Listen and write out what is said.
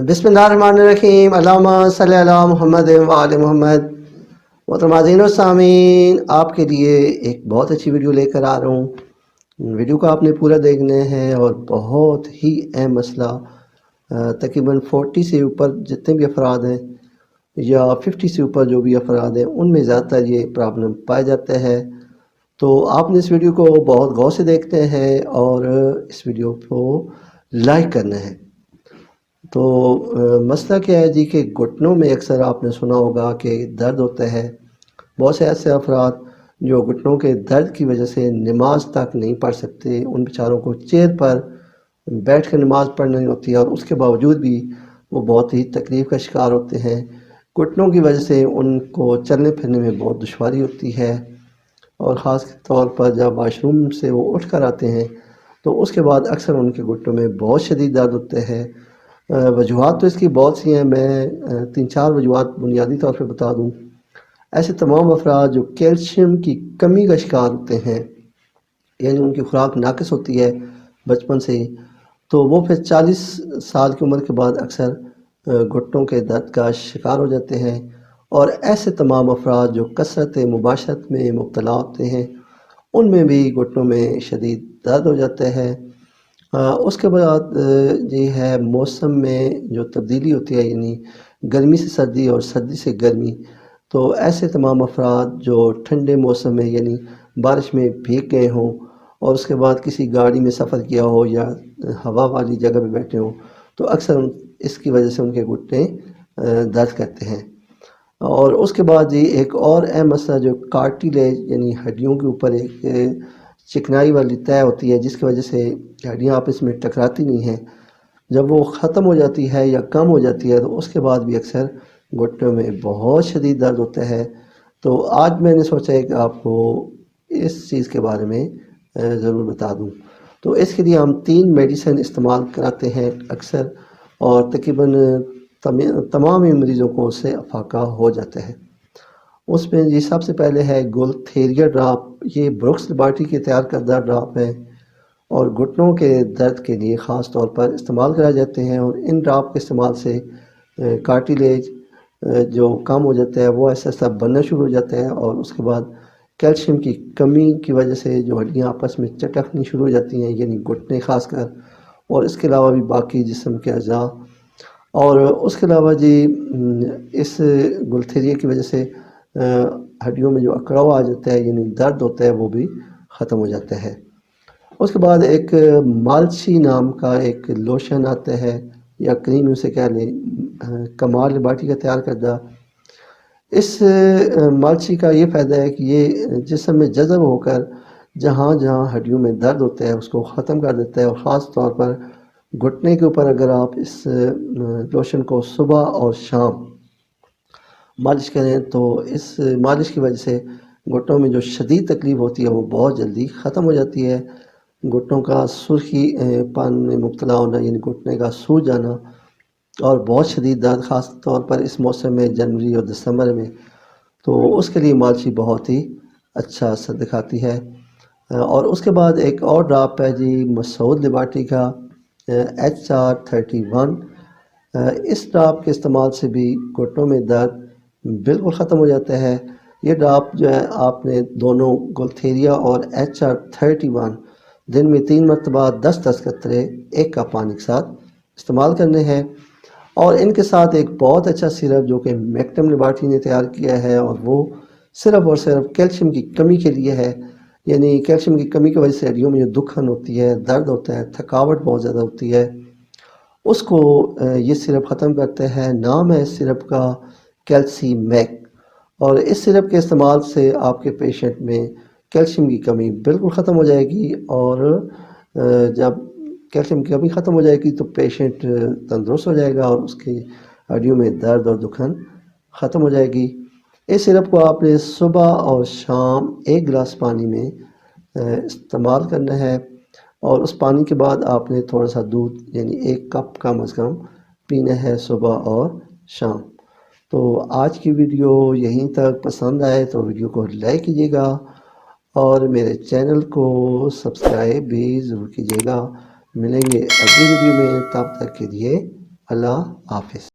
बिस्मिल्लाहिर्रहमानिर्रहीम अल्लाहुम्मा सल्ली अला मुहम्मद व आले मुहम्मद। मोहतरम सामीन, आपके लिए एक बहुत अच्छी वीडियो लेकर आ रहा हूँ। वीडियो को आपने पूरा देखना है और बहुत ही अहम मसला, तकरीबन 40 से ऊपर जितने भी अफराद हैं या 50 से ऊपर जो भी अफराद हैं उनमें ज़्यादातर ये प्रॉब्लम पाया जाता है। तो आपने इस वीडियो को बहुत गौर से देखते हैं और इस वीडियो को लाइक करना है। तो मसला क्या है जी कि घुटनों में अक्सर आपने सुना होगा कि दर्द होता है। बहुत से ऐसे अफराद जो घुटनों के दर्द की वजह से नमाज तक नहीं पढ़ सकते, उन बेचारों को चेयर पर बैठ कर नमाज पढ़नी होती है और उसके बावजूद भी वो बहुत ही तकलीफ़ का शिकार होते हैं। घुटनों की वजह से उनको चलने फिरने में बहुत दुश्वारी होती है और ख़ास तौर पर जब वाशरूम से वो उठ कर आते हैं तो उसके बाद अक्सर उनके घुटनों में बहुत शदीद दर्द होते हैं। वजूहात तो इसकी बहुत सी हैं, मैं 3-4 वजूहात बुनियादी तौर पर बता दूँ। ऐसे तमाम अफराद जो कैल्शियम की कमी का शिकार होते हैं, यानी उनकी खुराक नाक़िस होती है बचपन से ही, तो वो फिर 40 साल की उम्र के बाद अक्सर घुटनों के दर्द का शिकार हो जाते हैं। और ऐसे तमाम अफराद जो कसरत मुबाशरत में मुब्तला होते हैं उनमें भी घुटनों में शदीद दर्द हो जाता है। उसके बाद ये है मौसम में जो तब्दीली होती है, यानी गर्मी से सर्दी और सर्दी से गर्मी। तो ऐसे तमाम अफराद जो ठंडे मौसम में यानी बारिश में भीग गए हों और उसके बाद किसी गाड़ी में सफ़र किया हो या हवा वाली जगह पे बैठे हों तो अक्सर इसकी वजह से उनके घुटने दर्द करते हैं। और उसके बाद ये एक और अहम मसला जो कार्टिलेज यानी हड्डियों के ऊपर एक चिकनाई वाली तय होती है जिसकी वजह से हड्डियाँ आपस में टकराती नहीं हैं, जब वो ख़त्म हो जाती है या कम हो जाती है तो उसके बाद भी अक्सर घुटनों में बहुत शदीद दर्द होता है। तो आज मैंने सोचा है कि आपको इस चीज़ के बारे में ज़रूर बता दूं। तो इसके लिए हम 3 मेडिसिन इस्तेमाल कराते हैं अक्सर और तकरीबन तमाम ही मरीज़ों को उससे अफाका हो जाता है। उसमें ये सबसे पहले है गुलथेरिया ड्राप। ये ब्रुक्स लैबोरेटरी के तैयार करदा ड्राप है और घुटनों के दर्द के लिए ख़ास तौर पर इस्तेमाल कराए जाते हैं। और इन ड्राप के इस्तेमाल से कार्टिलेज जो कम हो जाता है वो ऐसा ऐसा बनना शुरू हो जाता है और उसके बाद कैल्शियम की कमी की वजह से जो हड्डियाँ आपस में चटकनी शुरू हो जाती हैं, यानी घुटने खासकर, और इसके अलावा भी बाकी जिस्म के अज़ा। और उसके अलावा जी इस गुलथेरिया की वजह से हड्डियों में जो अकड़ाव आ जाता है यानी दर्द होता है वो भी ख़त्म हो जाता है। उसके बाद एक मालशी नाम का एक लोशन आता है या क्रीम उसे कह लें, कमाल लैबोरेटरी का तैयार करदा। इस मालशी का ये फ़ायदा है कि ये जिस्म में जज़ब होकर जहाँ जहाँ हड्डियों में दर्द होता है उसको ख़त्म कर देता है। और ख़ास तौर पर घुटने के ऊपर अगर आप इस लोशन को सुबह और शाम मालिश करें तो इस मालिश की वजह से घुटनों में जो शदीद तकलीफ़ होती है वो बहुत जल्दी ख़त्म हो जाती है। घुटनों का सुर्खी पन में मुब्तला होना यानी घुटने का सूज जाना और बहुत शदीद दर्द ख़ास तौर पर इस मौसम में जनवरी और दिसंबर में, तो उसके लिए मालशी बहुत ही अच्छा असर दिखाती है। और उसके बाद एक और ड्राप है जी मसूद लैबोरेटरी का HR31। इस ड्राप के इस्तेमाल से भी घुटनों में दर्द बिल्कुल ख़त्म हो जाता है। ये ड्राप जो है आपने दोनों गुलथेरिया और HR31 दिन में 3 मरतबा 10-10 कतरे 1 कप पानी के साथ इस्तेमाल करने हैं। और इनके साथ एक बहुत अच्छा सिरप जो कि मैक्टम लैबोरेटरी ने तैयार किया है और वो सिर्फ़ और सिर्फ कैल्शियम की कमी के लिए है। यानी कैल्शियम की कमी की वजह से हड्डियों में जो दुखन होती है, दर्द होता है, थकावट बहुत ज़्यादा होती है, उसको ये सिरप ख़त्म करते हैं। नाम है इस सिरप का कैल्सी मैक। और इस सिरप के इस्तेमाल से आपके पेशेंट में कैल्शियम की कमी बिल्कुल ख़त्म हो जाएगी। और जब कैल्शियम की कमी ख़त्म हो जाएगी तो पेशेंट तंदुरुस्त हो जाएगा और उसकी हड्डियों में दर्द और दुखन ख़त्म हो जाएगी। इस सिरप को आपने सुबह और शाम 1 गिलास पानी में इस्तेमाल करना है और उस पानी के बाद आपने थोड़ा सा दूध यानी 1 कप कम अज़ कम पीना है सुबह और शाम। तो आज की वीडियो यहीं तक। पसंद आए तो वीडियो को लाइक कीजिएगा और मेरे चैनल को सब्सक्राइब भी ज़रूर कीजिएगा। मिलेंगे अगली वीडियो में, तब तक के लिए اللہ حافظ.